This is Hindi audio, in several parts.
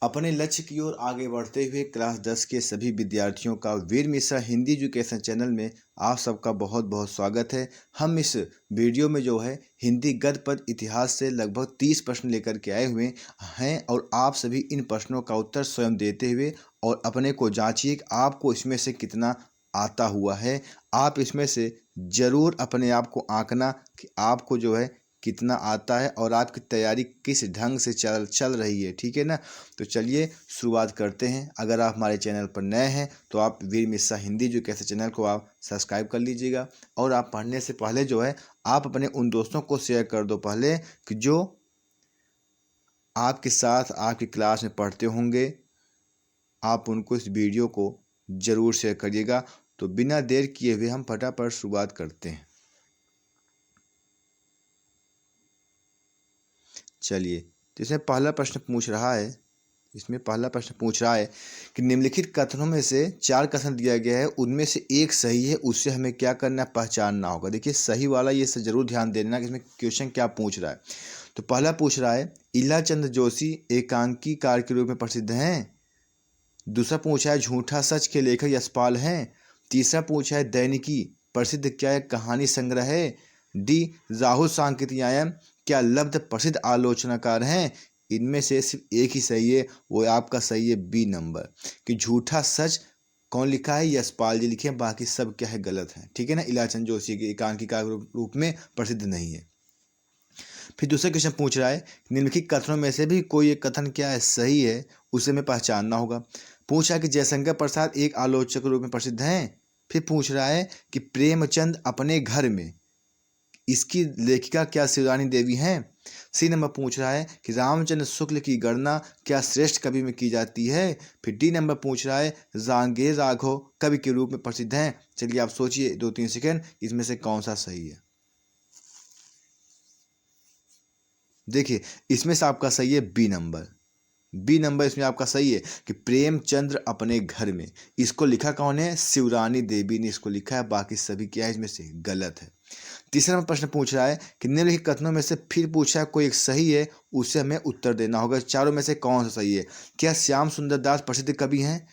अपने लक्ष्य की ओर आगे बढ़ते हुए क्लास 10 के सभी विद्यार्थियों का वीर मिश्रा हिंदी एजुकेशन चैनल में आप सबका बहुत बहुत स्वागत है। हम इस वीडियो में जो है हिंदी गद्य पद्य इतिहास से लगभग 30 प्रश्न लेकर के आए हुए हैं और आप सभी इन प्रश्नों का उत्तर स्वयं देते हुए और अपने को जांचिए कि आपको इसमें से कितना आता हुआ है। आप इसमें से ज़रूर अपने आप को आंकना कि आपको जो है कितना आता है और आपकी तैयारी किस ढंग से चल रही है, ठीक है ना। तो चलिए शुरुआत करते हैं। अगर आप हमारे चैनल पर नए हैं तो आप वीर मिश्रा हिंदी जो कैसे चैनल को आप सब्सक्राइब कर लीजिएगा और आप पढ़ने से पहले जो है आप अपने उन दोस्तों को शेयर कर दो पहले कि जो आपके साथ आपकी क्लास में पढ़ते होंगे। आप उनको इस वीडियो को ज़रूर शेयर करिएगा। तो बिना देर किए हुए हम फटाफट शुरुआत करते हैं। चलिए, तो इसमें पहला प्रश्न पूछ रहा है कि निम्नलिखित कथनों में से 4 कथन दिया गया है, उनमें से एक सही है, उससे हमें क्या करना है, पहचानना होगा। देखिए सही वाला ये ज़रूर ध्यान देना कि इसमें क्वेश्चन क्या पूछ रहा है। तो पहला पूछ रहा है इला चंद्र जोशी एकांकीकार के रूप में प्रसिद्ध हैं। दूसरा पूछा है झूठा सच के लेखक यशपाल हैं। तीसरा पूछा है दैनिकी प्रसिद्ध क्या एक कहानी संग्रह है। डी राहुल सांकृत्यायन क्या लब्ध प्रसिद्ध आलोचनाकार हैं। इनमें से सिर्फ एक ही सही है, वो आपका सही है बी नंबर कि झूठा सच कौन लिखा है, यशपाल जी लिखे हैं, बाकी सब क्या है गलत है, ठीक है ना। इलाचंद जोशी के एकांकीकार रूप में प्रसिद्ध नहीं है। फिर दूसरा क्वेश्चन पूछ रहा है निम्नलिखित कथनों में से भी कोई एक कथन क्या है सही है, उसे हमें पहचानना होगा। पूछा कि जयशंकर प्रसाद एक आलोचक के रूप में प्रसिद्ध हैं। फिर पूछ रहा है कि प्रेमचंद अपने घर में, इसकी लेखिका क्या शिवरानी देवी हैं। सी नंबर पूछ रहा है कि रामचंद्र शुक्ल की गणना क्या श्रेष्ठ कवि में की जाती है। फिर डी नंबर पूछ रहा है जांगेर राघव कवि के रूप में प्रसिद्ध हैं। चलिए आप सोचिए 2-3 सेकेंड, इसमें से कौन सा सही है। देखिए इसमें से आपका सही है बी नंबर इसमें आपका सही है कि प्रेमचंद्र अपने घर में, इसको लिखा कौन है, शिवरानी देवी ने इसको लिखा है, बाकी सभी क्या है इसमें से गलत है। तीसरा प्रश्न पूछ रहा है कि निम्नलिखित कथनों में से फिर पूछा है कोई एक सही है, उसे हमें उत्तर देना होगा। चारों में से कौन सा सही है। क्या श्याम सुंदर दास प्रसिद्ध कवि हैं।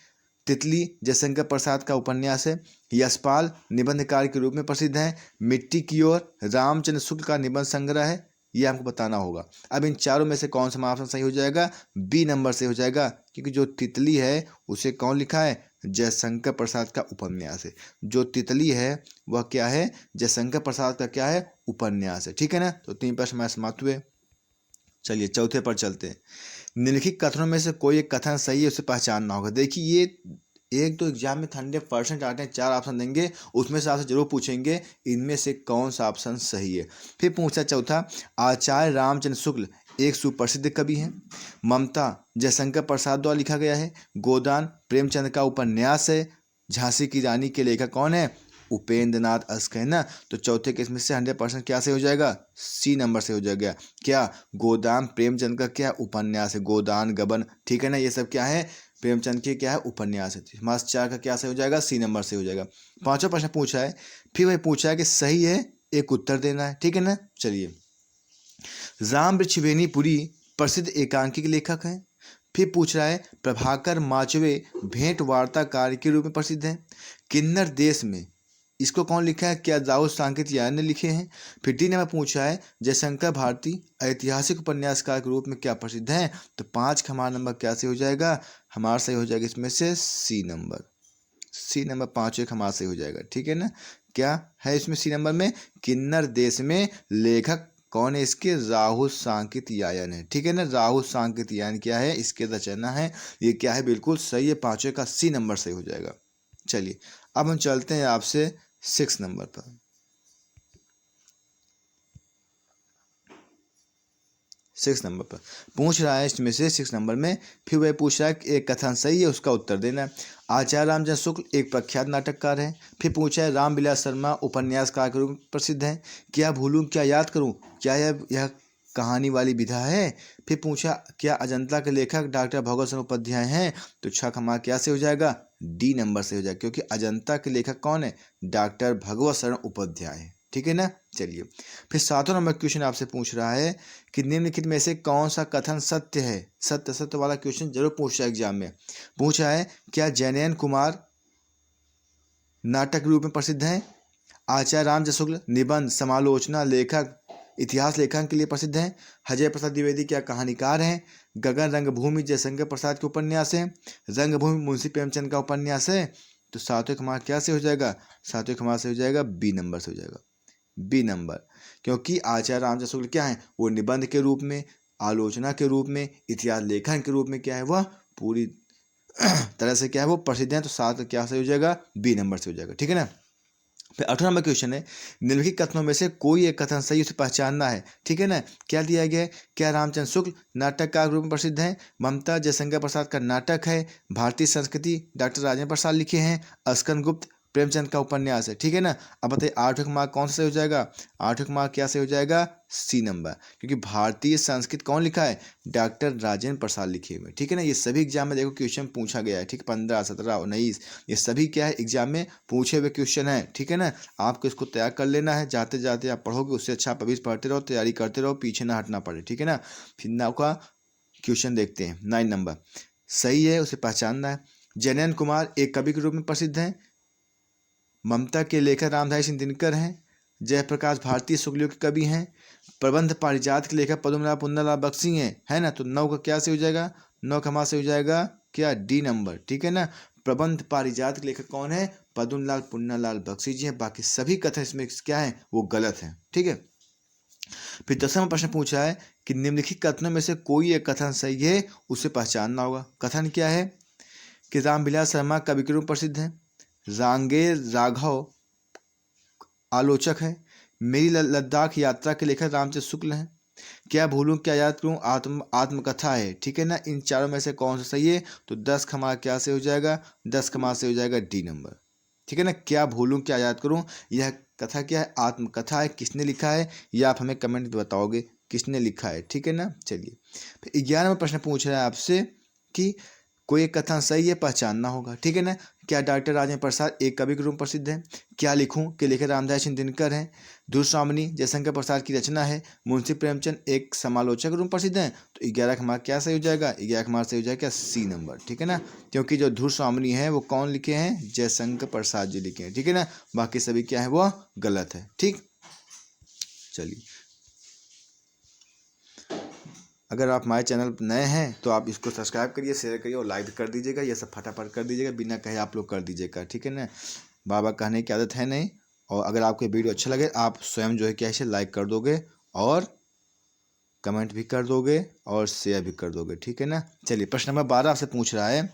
तितली जयशंकर प्रसाद का उपन्यास है। यशपाल निबंधकार के रूप में प्रसिद्ध हैं। मिट्टी की ओर रामचंद्र शुक्ल का निबंध संग्रह है, ये हमको बताना होगा। अब इन चारों में से कौन सा ऑप्शन सही हो जाएगा, बी नंबर से हो जाएगा, क्योंकि जो तितली है उसे कौन लिखा है, जयशंकर प्रसाद का उपन्यास है। जो तितली है वह क्या है, जयशंकर प्रसाद का क्या है, उपन्यास है, ठीक है ना। तो 3 प्रश्न हमारे समाप्त हुए। चलिए चौथे पर चलते हैं। निम्नलिखित कथनों में से कोई एक कथन सही है, उसे पहचानना होगा। देखिए ये एक तो एग्जाम में 100% आते हैं, 4 ऑप्शन देंगे, उसमें से आपसे जरूर पूछेंगे इनमें से कौन सा ऑप्शन सही है। फिर पूछा चौथा, आचार्य रामचंद्र शुक्ल एक सुप्रसिद्ध कवि हैं। ममता जयशंकर प्रसाद द्वारा लिखा गया है। गोदान प्रेमचंद का उपन्यास है। झांसी की रानी के लेखक कौन है, उपेंद्र नाथ अश्क है ना। तो चौथे केस में से 100% क्या से हो जाएगा, सी नंबर से हो जाएगा। क्या गोदान प्रेमचंद का क्या उपन्यास है, गोदान गबन, ठीक है ना। ये सब क्या है, प्रेमचंद के क्या है उपन्यास है। हमारा 4 का क्या से हो जाएगा, सी नंबर से हो जाएगा। 5वां प्रश्न पूछा है, फिर वही पूछा है कि सही है, एक उत्तर देना है, ठीक है ना। चलिए राम वृक्षवेणीपुरी प्रसिद्ध एकांकी के लेखक हैं। फिर पूछ रहा है प्रभाकर माचवे भेंट वार्ताकार के रूप में प्रसिद्ध हैं। किन्नर देश में, इसको कौन लिखा है, क्या राहुल सांकृत्यायन ने लिखे हैं। फिर डी नंबर पूछा है जयशंकर भारती ऐतिहासिक उपन्यासकार के रूप में क्या प्रसिद्ध हैं। तो 5 का हमारा नंबर क्या से हो जाएगा, हमारा सही हो जाएगा इसमें से सी नंबर 5 एक हमारा सही हो जाएगा, ठीक है ना। क्या है इसमें सी नंबर में, किन्नर देश में लेखक कौन है इसके, राहुल सांकृत्यायन है, ठीक है ना। राहुल सांकृत्यायन क्या है, इसके रचना है, ये क्या है, बिल्कुल सही है, 5 का सी नंबर सही हो जाएगा। चलिए अब हम चलते हैं आपसे 6 नंबर पर। 6 नंबर पर पूछ रहा है इसमें से 6 नंबर में, फिर वह पूछ रहा है कि एक कथन सही है, उसका उत्तर देना है। आचार्य रामचंद्र शुक्ल एक प्रख्यात नाटककार हैं। फिर पूछा है रामविलास शर्मा उपन्यासकार के रूप में प्रसिद्ध हैं। क्या भूलूं क्या याद करूं, क्या यह कहानी वाली विधा है। फिर पूछा क्या अजंता के लेखक डॉक्टर भगवत शरण उपाध्याय हैं। तो 6 हमारा क्या से हो जाएगा, डी नंबर से हो जाएगा, क्योंकि अजंता के लेखक कौन है, डॉक्टर भगवत शरण उपाध्याय है, ठीक है ना। चलिए फिर 7वां नंबर क्वेश्चन आपसे पूछ रहा है कि निम्नलिखित में से कौन सा कथन सत्य है। सत्य सत्य वाला क्वेश्चन जरूर पूछा है एग्जाम में। पूछा है क्या जैनयन कुमार नाटक रूप में प्रसिद्ध हैं। आचार्य रामचंद्र शुक्ल निबंध समालोचना लेखक इतिहास लेखन के लिए प्रसिद्ध हैं। अजय प्रसाद द्विवेदी क्या कहानीकार हैं। गगन रंगभूमि जयशंकर प्रसाद के उपन्यास है। रंगभूमि मुंशी प्रेमचंद का उपन्यास है। तो 7वें क्रमांक क्या से हो जाएगा, 7वें क्रमांक से हो जाएगा बी नंबर से हो जाएगा, बी नंबर। क्योंकि आचार्य रामचंद्र शुक्ल क्या है, वो निबंध के रूप में, आलोचना के रूप में, इतिहास लेखन के रूप में क्या है, वह पूरी तरह से क्या है वो प्रसिद्ध है। तो 7 क्या से हो जाएगा, बी नंबर से हो जाएगा। ठीक है ना। फिर 8वां नंबर क्वेश्चन है निम्नलिखित कथनों में से कोई एक कथन सही उसे पहचानना है। ठीक है ना। क्या दिया गया है, क्या रामचंद्र शुक्ल नाटककार के रूप में प्रसिद्ध हैं। ममता जयशंकर प्रसाद का नाटक है। भारतीय संस्कृति डॉक्टर राजेंद्र प्रसाद लिखे हैं। अस्कन गुप्त प्रेमचंद का उपन्यास है। ठीक है ना। अब बताइए 8वें मार्क कौन सा सही हो जाएगा, 8वें मार्क क्या से हो जाएगा, सी नंबर। क्योंकि भारतीय संस्कृत कौन लिखा है, डॉक्टर राजेंद्र प्रसाद लिखे हुए। ठीक है ना। ये सभी एग्जाम में देखो क्वेश्चन पूछा गया है। ठीक, 15, 17, 19 ये सभी क्या है एग्जाम में पूछे हुए क्वेश्चन है। ठीक है ना। आपको इसको तैयार कर लेना है, जाते जाते आप पढ़ोगे उससे अच्छा आप अभी पढ़ते रहो, तैयारी करते रहो, पीछे ना हटना पड़े। ठीक है ना। फिर नाव का क्वेश्चन देखते हैं। 9 नंबर सही है, उसे पहचानना है। जैनयन कुमार एक कवि के रूप में प्रसिद्ध हैं। ममता के लेखक रामधारी सिंह दिनकर हैं। जयप्रकाश भारतीय शुक्लियों के कवि हैं। प्रबंध पारिजात के लेखक पद्मनाभ पुन्नालाल बख्शी हैं, है ना। तो 9 का क्या से हो जाएगा, 9 का हमारा से हो जाएगा क्या, डी नंबर। ठीक है ना। प्रबंध पारिजात के लेखक कौन है, पद्मनाभ पुन्नालाल बख्शी जी हैं। बाकी सभी कथन इसमें क्या है वो गलत है। ठीक है। फिर 10वां प्रश्न पूछा है कि निम्नलिखित कथनों में से कोई एक कथन सही है, उसे पहचानना होगा। कथन क्या है कि रामविलास शर्मा कवि के रूप में प्रसिद्ध हैं। रांगेर राघव आलोचक है। मेरी लद्दाख यात्रा के लेखक रामचंद्र शुक्ल हैं। क्या भूलूं क्या याद करूं आत्मकथा है। ठीक है ना। इन चारों में से कौन सा सही है, तो 10 का हमारा क्या से हो जाएगा, 10 का हमारा से हो जाएगा डी नंबर। ठीक है ना। क्या भूलूं क्या याद करूं, यह कथा क्या है, आत्मकथा है। किसने लिखा है, यह आप हमें कमेंट में बताओगे किसने लिखा है। ठीक है ना। चलिए फिर 11वां प्रश्न पूछ रहा है आपसे कि कोई एक कथन सही है, पहचानना होगा। ठीक है ना। क्या डॉक्टर राजेंद्र प्रसाद एक कवि के रूप में प्रसिद्ध हैं। क्या लिखूं के लेखक रामधारी सिंह दिनकर हैं। धुरस्वामिनी जयशंकर प्रसाद की रचना है। मुंशी प्रेमचंद एक समालोचक के रूप में प्रसिद्ध हैं। तो 11 का मार्क क्या सही हो जाएगा, 11 का मार्क सही हो जाएगा क्या, सी नंबर। ठीक है ना। क्योंकि जो धुरस्वामिनी है वो कौन लिखे हैं, जयशंकर प्रसाद जी लिखे हैं। ठीक है ना। बाकी सभी क्या है वो गलत है। ठीक, चलिए अगर आप हमारे चैनल नए हैं तो आप इसको सब्सक्राइब करिए, शेयर करिए और लाइक कर दीजिएगा। ये सब फटाफट कर दीजिएगा, बिना कहे आप लोग कर दीजिएगा। ठीक है ना। बाबा कहने की आदत है नहीं। और अगर आपको वीडियो अच्छा लगे आप स्वयं जो है क्या इसे लाइक कर दोगे और कमेंट भी कर दोगे और शेयर भी कर दोगे। ठीक है ना। चलिए प्रश्न नंबर 12 आपसे पूछ रहा है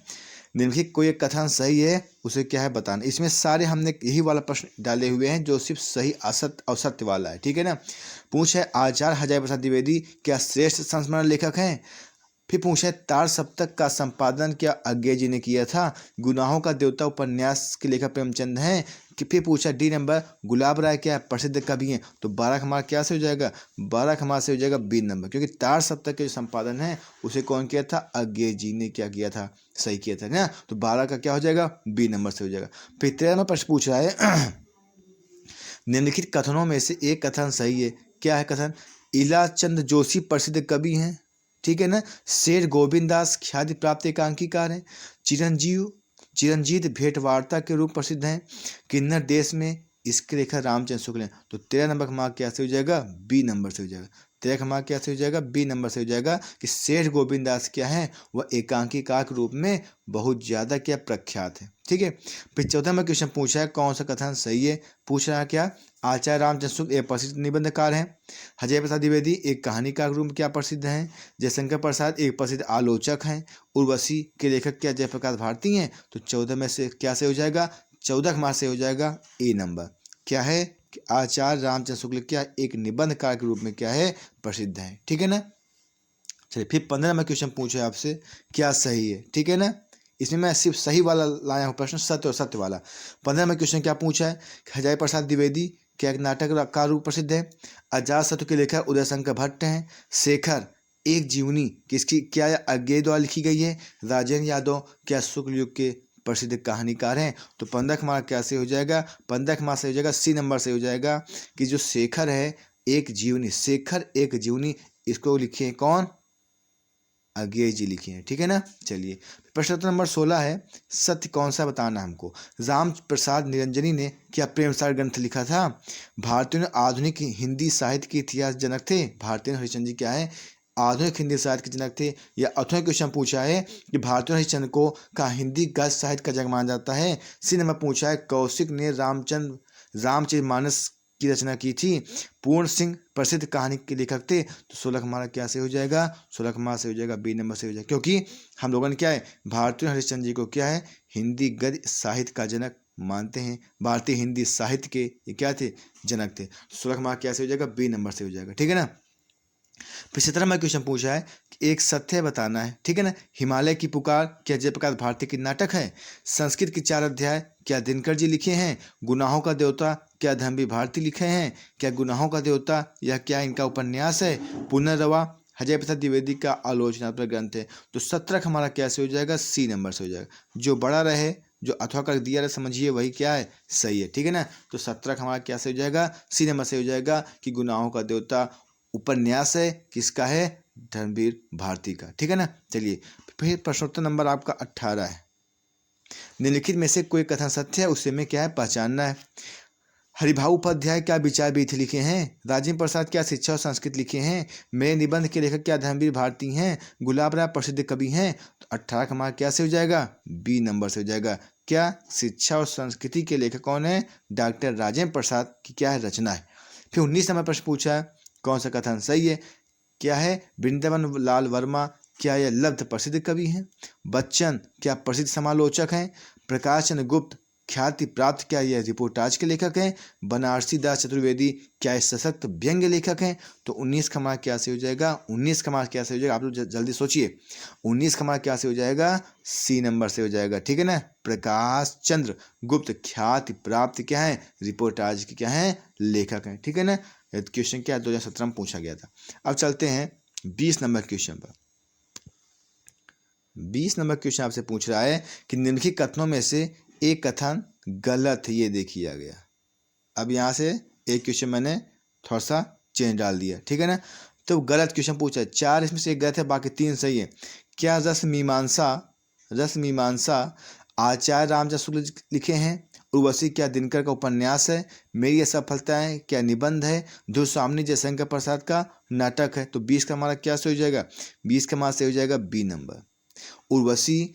निम्नलिखित कोई एक कथन सही है, उसे क्या है बताना। इसमें सारे हमने यही वाला प्रश्न डाले हुए हैं जो सिर्फ सही असत्य और सत्य वाला है। ठीक है ना। पूछ है आचार्य हजारी प्रसाद द्विवेदी क्या श्रेष्ठ संस्मरण लेखक हैं। फिर पूछे तार सप्तक का संपादन क्या अज्ञे जी ने किया था। गुनाहों का देवता उपन्यास के लेखक प्रेमचंद हैं। कि फिर पूछा डी नंबर गुलाब राय क्या प्रसिद्ध कवि हैं। तो 12 हमारा क्या से हो जाएगा, 12 हमारा से हो जाएगा बी नंबर। क्योंकि तार सप्तक के जो संपादन है उसे कौन किया था, अज्ञे जी ने क्या किया था, सही किया था ना। तो 12 का क्या हो जाएगा, बी नंबर से हो जाएगा। फिर 13वां प्रश्न पूछ रहा है निम्नलिखित कथनों में से एक कथन सही है। क्या है कथन, इलाचंद जोशी प्रसिद्ध कवि हैं। ठीक है ना। शेर गोविंद दास ख्याति प्राप्त एकांकीकार हैं। चिरंजीत भेंटवार्ता के रूप प्रसिद्ध हैं। किन्नर देश में इसके लेखक रामचंद्र शुक्ल हैं। तो 13 नंबर का मार्क क्या से हो जाएगा, बी नंबर से हो जाएगा। 13 का मार्क क्या से हो जाएगा, बी नंबर से हो जाएगा कि शेर गोविंद दास क्या है, वह एकांकीकार के रूप में बहुत ज़्यादा क्या प्रख्यात है। ठीक है। फिर 14 में क्वेश्चन पूछा है कौन सा कथन सही है। पूछ रहा है क्या, आचार्य रामचंद्र शुक्ल एक प्रसिद्ध निबंधकार हैं। अजय प्रसाद द्विवेदी एक कहानीकार के रूप में क्या प्रसिद्ध हैं। जयशंकर प्रसाद एक प्रसिद्ध आलोचक हैं। उर्वशी के लेखक क्या जयप्रकाश भारती हैं। तो 14 में से क्या से हो जाएगा, 14 का मार्क से हो जाएगा ए नंबर। क्या है कि आचार्य रामचंद्र शुक्ल क्या एक निबंधकार के रूप में क्या है, प्रसिद्ध है। ठीक है ना। चलिए फिर 15 में क्वेश्चन पूछे आपसे क्या सही है। ठीक है ना। इसमें मैं सिर्फ सही वाला लाया हूँ प्रश्न, सत्य और सत्य वाला। 15 में क्वेश्चन क्या पूछा है, हजारी प्रसाद द्विवेदी क्या एक नाटक रूप प्रसिद्ध है। अजातशत्रु के लेखक उदय शंकर भट्ट हैं। शेखर एक जीवनी किसकी क्या अज्ञे द्वारा लिखी गई है। राजेंद्र यादव क्या शुक्ल युग के प्रसिद्ध कहानीकार हैं। तो 15 का हमारा क्या सही हो जाएगा, 15 का हमारा सही हो जाएगा सी नंबर से हो जाएगा कि जो शेखर है एक जीवनी, शेखर एक जीवनी, इसको लिखे हैं कौन, अज्ञेय जी लिखे हैं। ठीक है ना। चलिए प्रश्न नंबर 16 है, सत्य कौन सा बताना हमको। राम प्रसाद निरंजनी ने क्या प्रेमसार ग्रंथ लिखा था। भारतीय आधुनिक हिंदी साहित्य के इतिहास जनक थे। भारतीय हरिश्चंद्र जी क्या है, आधुनिक हिंदी साहित्य के जनक थे। या अथवा क्वेश्चन पूछा है कि भारतीय हरिश्चंद्र को का हिंदी गद्य साहित्य का जनक माना जाता है। सी नंबर पूछा है, कौशिक ने रामचरितमानस की रचना की थी। पूर्ण सिंह प्रसिद्ध कहानी के लेखक थे। तो 16 हमारा क्या से हो जाएगा, 16 हमारा से हो जाएगा बी नंबर से हो जाएगा, क्योंकि हम लोगों ने क्या है, भारतीय हरिश्चंद्र जी को क्या है, हिंदी गद्य साहित्य का जनक मानते हैं। भारतीय हिंदी साहित्य के ये क्या थे, जनक थे। 16 हमारा क्या से हो जाएगा, बी नंबर से हो जाएगा। ठीक है ना। फिर 17 में क्वेश्चन पूछा है कि एक सत्य बताना है। ठीक है ना। हिमालय की पुकार क्या जयप्रकाश भारती की नाटक है। संस्कृत के 4 अध्याय क्या दिनकर जी लिखे हैं। गुनाहों का देवता क्या धर्मवीर भारती लिखे हैं। क्या गुनाहों का देवता यह क्या इनका उपन्यास है। पुनर्रवा अजय प्रसाद द्विवेदी का आलोचनात्मक ग्रंथ है। तो 17 हमारा कैसे हो जाएगा, सी नंबर से हो जाएगा। जो बड़ा रहे, जो अथवा कर दिया रहे, समझिए वही क्या है, सही है। ठीक है ना। तो 17 हमारा कैसे हो जाएगा, सी नंबर से हो जाएगा कि गुनाहों का देवता उपन्यास है, किसका है, धर्मवीर भारती का। ठीक है ना। चलिए फिर प्रश्नोत्तर नंबर आपका 18 है। निम्नलिखित में से कोई कथन सत्य है, उसे में क्या है, पहचानना है। हरिभाऊ उपाध्याय क्या विचार विधि लिखे हैं। राजेंद्र प्रसाद क्या शिक्षा और संस्कृत लिखे हैं। मेरे निबंध के लेखक क्या धर्मवीर भारती हैं। गुलाब राय प्रसिद्ध कवि हैं। तो 18 का हमारा क्या से हो जाएगा, बी नंबर से हो जाएगा। क्या शिक्षा और संस्कृति के लेखक कौन है, डॉक्टर राजेंद्र प्रसाद की क्या है, रचना है। फिर 19 नंबर प्रश्न पूछा है, कौन सा कथन सही है। क्या है, वृंदावन लाल वर्मा क्या यह लब्ध प्रसिद्ध कवि हैं। बच्चन क्या प्रसिद्ध समालोचक हैं। प्रकाश चंद्र गुप्त ख्याति प्राप्त क्या यह रिपोर्टाज के लेखक हैं। बनारसी दास चतुर्वेदी क्या यह सशक्त व्यंग्य लेखक हैं। तो 19 का हमारा क्या से हो जाएगा, 19 का हमारा क्या से हो जाएगा, आप लोग जल्दी सोचिए। 19 का हमारा क्या से हो जाएगा, सी नंबर से हो जाएगा। ठीक है ना। प्रकाश चंद्र गुप्त ख्याति प्राप्त क्या है, रिपोर्टाज के क्या है, लेखक हैं। ठीक है ना। क्वेश्चन क्या 2017 में पूछा गया था। अब चलते हैं 20 नंबर क्वेश्चन पर। 20 नंबर क्वेश्चन आपसे पूछ रहा है कि निम्नलिखित कथनों में से एक कथन गलत है, ये देखिए आ गया। अब यहाँ से एक क्वेश्चन मैंने थोड़ा सा चेंज डाल दिया। ठीक है ना। तो गलत क्वेश्चन पूछा है, 4 इसमें से एक गलत है, बाकी 3 सही है। क्या रस मीमांसा आचार्य रामचंद्र शुक्ल लिखे हैं। उर्वशी क्या दिनकर का उपन्यास है। मेरी असफलता है क्या निबंध है। धुरस्वामिनी जयशंकर प्रसाद का नाटक है। तो 20 का हमारा क्या से हो जाएगा, 20 का हमारा से हो जाएगा बी नंबर। उर्वशी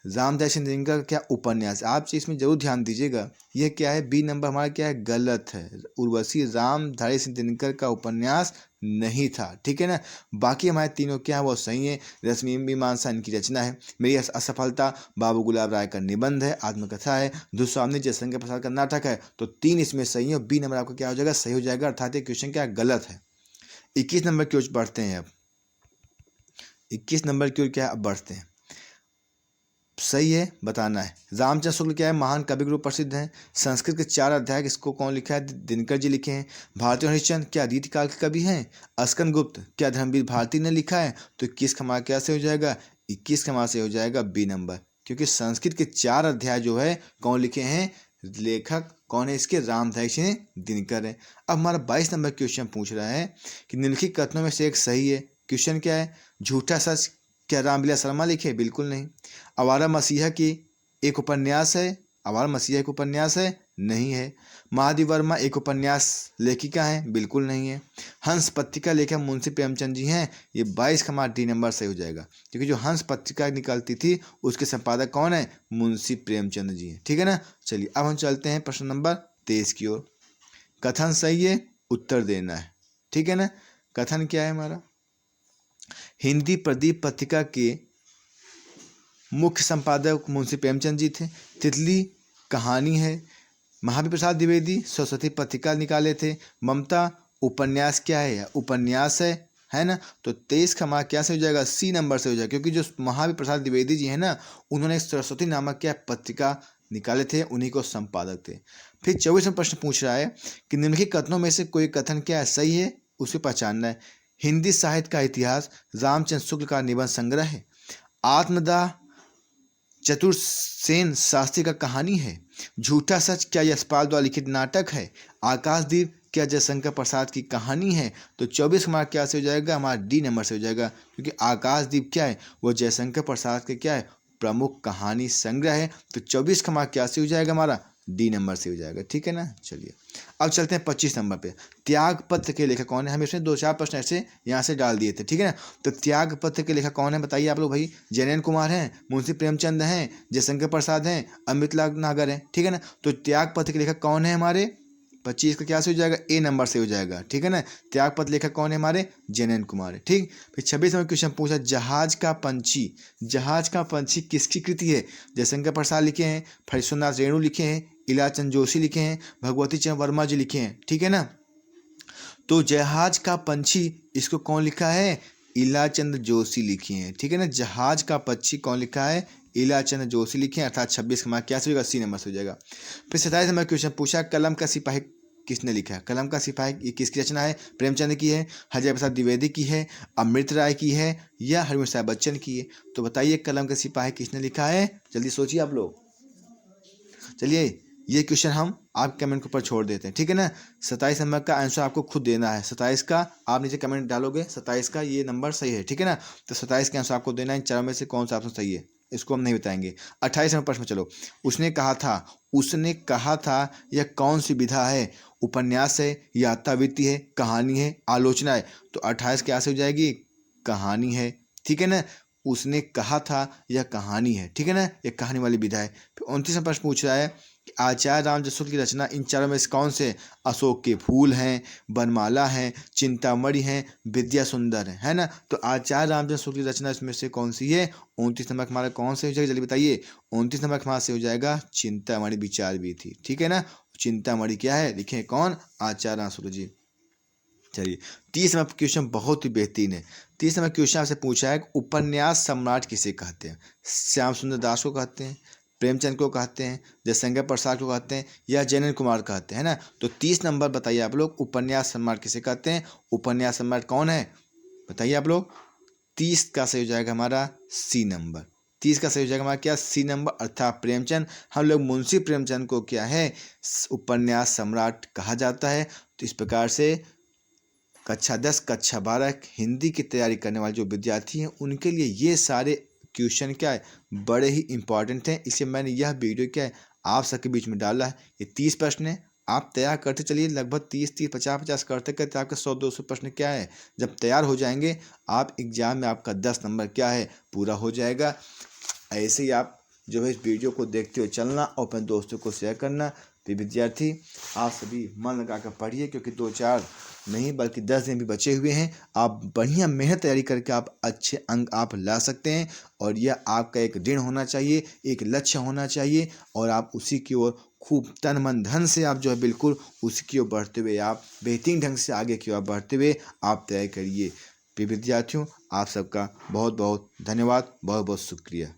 रामदास दिनकर का क्या उपन्यास। आप इसमें जरूर ध्यान दीजिएगा, यह क्या है, बी नंबर हमारा क्या है, गलत है। उर्वशी रामधारी सिंह दिनकर का उपन्यास नहीं था। ठीक है ना। बाकी हमारे तीनों क्या है, वो सही है। रश्मि मीमांसा इनकी रचना है। मेरी असफलता बाबू गुलाब राय का निबंध है, आत्मकथा है। धुरस्वामिनी जयशंकर प्रसाद का नाटक है। तो 3 इसमें सही है और बी नंबर आपका क्या हो जाएगा, सही हो जाएगा। अर्थात ये क्वेश्चन क्या गलत है। 21 नंबर की ओर बढ़ते हैं। अब 21 नंबर की ओर क्या है, अब बढ़ते हैं। सही है बताना है। रामचंद्र शुक्ल क्या है, महान कवि रूप प्रसिद्ध हैं। संस्कृत के 4 अध्याय इसको कौन लिखा है, दिनकर जी लिखे हैं। भारतीय हरिश्चंद्र क्या रीतिकाल के कवि हैं। अस्कन गुप्त क्या धर्मवीर भारती ने लिखा है। तो 21 का हमारा क्या से हो जाएगा, 21 का हमारा से हो जाएगा बी नंबर, क्योंकि संस्कृत के 4 अध्याय जो है कौन लिखे हैं, लेखक कौन है इसके, रामधारी सिंह दिनकर है। अब हमारा 22 नंबर क्वेश्चन पूछ रहा है कि निम्नलिखित कथनों में से एक सही है। क्वेश्चन क्या है, झूठा सच क्या रामविलास शर्मा लिखे, बिल्कुल नहीं। आवारा मसीहा की एक उपन्यास है, आवारा मसीहा एक उपन्यास है, नहीं है। महादेवी वर्मा एक उपन्यास लेखिका है, बिल्कुल नहीं है। हंस पत्रिका लेखक मुंशी प्रेमचंद जी हैं। ये 22 का हमारा डी नंबर सही हो जाएगा, क्योंकि जो हंस पत्रिका निकलती थी उसके संपादक कौन है, मुंशी प्रेमचंद जी हैं। ठीक है ना। चलिए अब हम चलते हैं प्रश्न नंबर 23 की ओर। कथन सही है, उत्तर देना है। ठीक है ना। कथन क्या है हमारा, हिंदी प्रदीप पत्रिका के मुख्य संपादक मुंशी प्रेमचंद जी थे। तितली कहानी है। महावीर प्रसाद द्विवेदी सरस्वती पत्रिका निकाले थे। ममता उपन्यास क्या है, उपन्यास है ना। तो 23 का हमारा क्या से हो जाएगा, सी नंबर से हो जाएगा, क्योंकि जो महावीर प्रसाद द्विवेदी जी है ना, उन्होंने सरस्वती नामक क्या पत्रिका निकाले थे, उन्हीं को संपादक थे। फिर 24वां प्रश्न पूछ रहा है कि निम्नलिखित कथनों में से कोई कथन क्या है, सही है, उसे पहचानना है। हिंदी साहित्य का इतिहास रामचंद्र शुक्ल का निबंध संग्रह है। आत्मदाह चतुर्सेन शास्त्री का कहानी है। झूठा सच क्या यशपाल द्वारा लिखित नाटक है। आकाशदीप क्या जयशंकर प्रसाद की कहानी है। तो 24 का मार्क क्या से हो जाएगा, हमारा डी नंबर से हो जाएगा, क्योंकि आकाशदीप क्या है, वो जयशंकर प्रसाद के क्या है, प्रमुख कहानी संग्रह है। तो 24 का मार्क क्या से हो जाएगा, हमारा डी नंबर से हो जाएगा। ठीक है ना। चलिए अब चलते हैं 25 नंबर पे। त्याग पत्र के लेखक कौन है। हम इसमें 2-4 प्रश्न ऐसे यहाँ से डाल दिए थे। ठीक है ना। तो त्याग पत्र के लेखक कौन है, बताइए आप लोग भाई। जयनयन कुमार हैं, मुंशी प्रेमचंद हैं, जयशंकर प्रसाद हैं, अमृतलाल नागर हैं। ठीक है ना। तो त्याग पत्र के लेखक कौन है हमारे, 25 का क्या से हो जाएगा, ए नंबर से हो जाएगा। ठीक है ना। त्यागपत्र लेखक कौन है हमारे, जयनयन कुमार है। ठीक। फिर 26 नंबर क्वेश्चन पूछा, जहाज का पंछी। जहाज का पंछी किसकी कृति है। जयशंकर प्रसाद लिखे हैं, फरीश्वरनाथ रेणु लिखे हैं, इलाचंद जोशी लिखे हैं, भगवती चंद्र वर्मा जी लिखे हैं। ठीक है ना। तो जहाज का पंछी इसको कौन लिखा है, इलाचंद जोशी लिखे हैं। ठीक है ना। जहाज का पंछी कौन लिखा है, इलाचंद जोशी लिखे हैं। अर्थात 26 का मार्क क्या से होगा, 80 नंबर से हो जाएगा। फिर 27 नंबर क्वेश्चन पूछा, कलम का सिपाही किसने लिखा है। कलम का सिपाही ये किसकी रचना है, प्रेमचंद की है, हरिहर प्रसाद द्विवेदी की है, अमृत राय की है, या हरिवंश राय बच्चन की है। तो बताइए कलम का सिपाही किसने लिखा है, जल्दी सोचिए आप लोग। चलिए ये क्वेश्चन हम आप कमेंट के ऊपर छोड़ देते हैं। ठीक है ना। 27 नंबर का आंसर आपको खुद देना है। 27 का आप नीचे कमेंट डालोगे, 27 का ये नंबर सही है। ठीक है ना। तो 27 का आंसर आपको देना है। इन चारों में से कौन सा ऑप्शन सही है, इसको हम नहीं बताएंगे। 28 नंबर प्रश्न चलो। उसने कहा था यह कौन सी विधा है। उपन्यास है, यात्रावृत्ति है, कहानी है, आलोचना है। तो 28 क्या से हो जाएगी, कहानी है। ठीक है ना। उसने कहा था यह कहानी है। ठीक है ना। यह कहानी वाली विधा है। फिर 29 प्रश्न पूछ रहा है कि आचार्य रामचंद्र शुक्ल की रचना इन चारों में से कौन से। अशोक के फूल हैं, बनमाला हैं, चिंतामणि हैं, विद्या सुंदर है ना। तो आचार्य रामचंद्र शुक्ल की रचना इसमें से कौन सी है। 29 नंबर हमारा कौन से हो जाएगा, जल्दी बताइए। 29 नंबर हमारा से हो जाएगा चिंतामणि विचार भी थी। ठीक है ना। चिंतामणि क्या है, लिखे कौन, आचार्य रामचंद्र शुक्ल जी। चलिए 30 नंबर क्वेश्चन बहुत ही बेहतरीन है। 30 नंबर क्वेश्चन आपसे पूछा है उपन्यास सम्राट किसे कहते हैं। श्याम सुंदर दास को कहते हैं, प्रेमचंद को कहते हैं, जयशंकर प्रसाद को कहते हैं, या जयनयन कुमार कहते हैं ना। तो 30 नंबर बताइए आप लोग, उपन्यास सम्राट किसे कहते हैं। उपन्यास सम्राट कौन है, बताइए आप लोग। 30 का सही हो जाएगा हमारा सी नंबर। 30 का सही हो जाएगा हमारा क्या, सी नंबर, अर्थात प्रेमचंद। हम लोग मुंशी प्रेमचंद को क्या है, उपन्यास सम्राट कहा जाता है। तो इस प्रकार से कक्षा 10 कक्षा 12 हिंदी की तैयारी करने वाले जो विद्यार्थी हैं उनके लिए ये सारे क्वेश्चन क्या है, बड़े ही इंपॉर्टेंट हैं। इसलिए मैंने यह वीडियो क्या है आप सबके बीच में डाला है। ये 30 प्रश्न है, आप तैयार करते चलिए। लगभग 30-30 50-50 करते करते आपके 100-200 प्रश्न क्या है जब तैयार हो जाएंगे, आप एग्जाम में आपका 10 नंबर क्या है पूरा हो जाएगा। ऐसे ही आप जो है इस वीडियो को देखते हुए चलना और अपने दोस्तों को शेयर करना। तो विद्यार्थी आप सभी मन लगा कर पढ़िए, क्योंकि 2-4 नहीं बल्कि 10 दिन भी बचे हुए हैं। आप बढ़िया मेहनत तैयारी करके आप अच्छे अंक आप ला सकते हैं, और यह आपका एक ऋण होना चाहिए, एक लक्ष्य होना चाहिए, और आप उसी की ओर खूब तन मन धन से आप जो है बिल्कुल उसी की ओर बढ़ते हुए आप बेहतरीन ढंग से आगे की ओर बढ़ते हुए आप तय करिए। विद्यार्थियों आप सबका बहुत बहुत धन्यवाद, बहुत बहुत शुक्रिया।